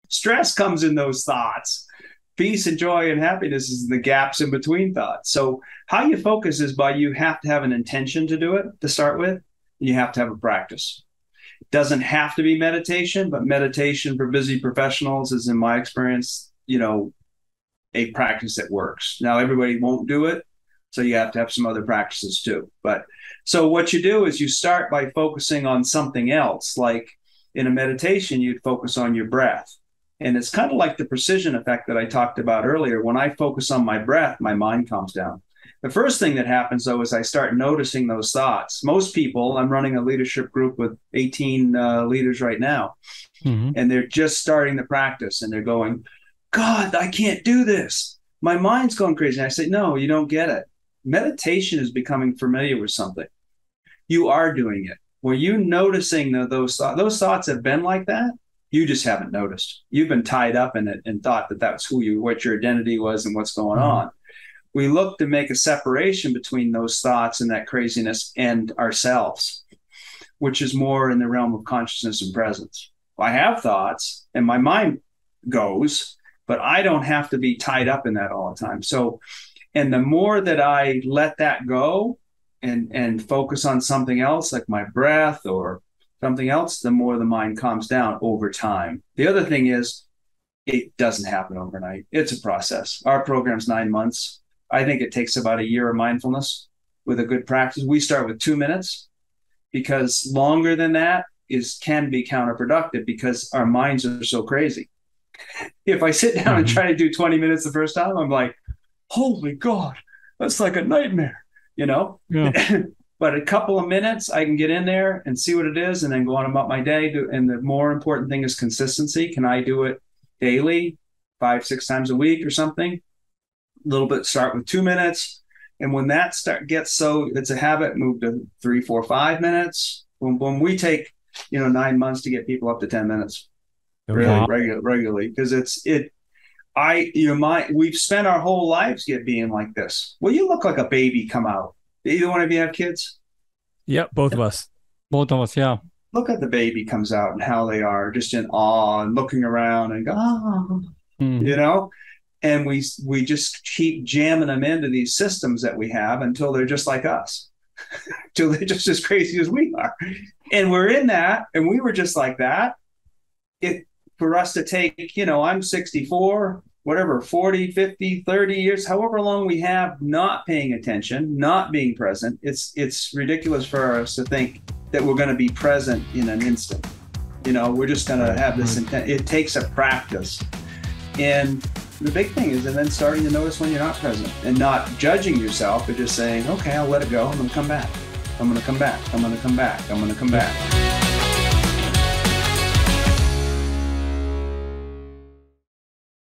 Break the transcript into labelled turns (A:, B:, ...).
A: Stress comes in those thoughts. Peace and joy and happiness is the gaps in between thoughts. So how you focus is by you have to have an intention to do it to start with. You have to have a practice. It doesn't have to be meditation, but meditation for busy professionals is, in my experience, a practice that works. Now, everybody won't do it, so you have to have some other practices too. But so what you do is you start by focusing on something else. Like in a meditation, you'd focus on your breath. And it's kind of like the precision effect that I talked about earlier. When I focus on my breath, my mind calms down. The first thing that happens, though, is I start noticing those thoughts. Most people, I'm running a leadership group with 18 leaders right now, and they're just starting the practice, and they're going, God, I can't do this. My mind's going crazy. And I say, no, you don't get it. Meditation is becoming familiar with something. You are doing it. Were you noticing those thoughts have been like that? You just haven't noticed. You've been tied up in it and thought that that's what your identity was and what's going on. We look to make a separation between those thoughts and that craziness and ourselves, which is more in the realm of consciousness and presence. I have thoughts and my mind goes, but I don't have to be tied up in that all the time. So, and the more that I let that go and focus on something else, like my breath or something else, the more the mind calms down over time. The other thing is, it doesn't happen overnight. It's a process. Our program's 9 months. I think it takes about a year of mindfulness with a good practice. We start with 2 minutes because longer than that can be counterproductive because our minds are so crazy. If I sit down and try to do 20 minutes the first time, I'm like, holy God, that's like a nightmare, Yeah. But a couple of minutes, I can get in there and see what it is and then go on about my day. And the more important thing is consistency. Can I do it daily, 5-6 times a week or something? A little bit, start with 2 minutes. And when that gets so it's a habit, move to 3, 4, 5 minutes. When we take, 9 months to get people up to 10 minutes, regularly, because we've spent our whole lives being like this. Well, you look like a baby come out. Do either one of you have kids?
B: Yep, both of us. Both of us, yeah.
A: Look at the baby comes out and how they are just in awe and looking around and go, and we just keep jamming them into these systems that we have until they're just like us, until they're just as crazy as we are. And we're in that, and we were just like that. For us to take, I'm 64, whatever, 40, 50, 30 years, however long we have not paying attention, not being present, it's ridiculous for us to think that we're going to be present in an instant. We're just going to have this intent. It takes a practice. And the big thing is, and then starting to notice when you're not present and not judging yourself, but just saying, okay, I'll let it go. I'm going to come back. I'm going to come back. I'm going to come back. I'm going to come back.